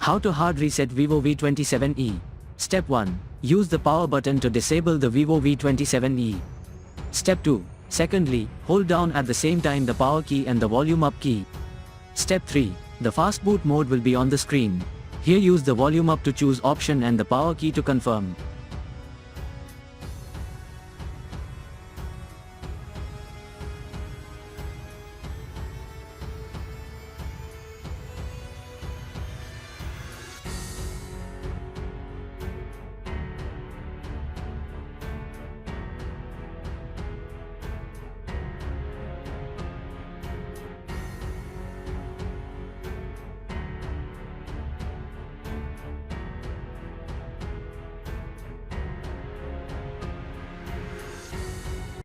How to hard reset Vivo V27e. Step 1. Use the power button to disable the Vivo V27e. Step 2. Secondly, hold down at the same time the power key and the volume up key. Step 3. The fast boot mode will be on the screen. Here use the volume up to choose option and the power key to confirm.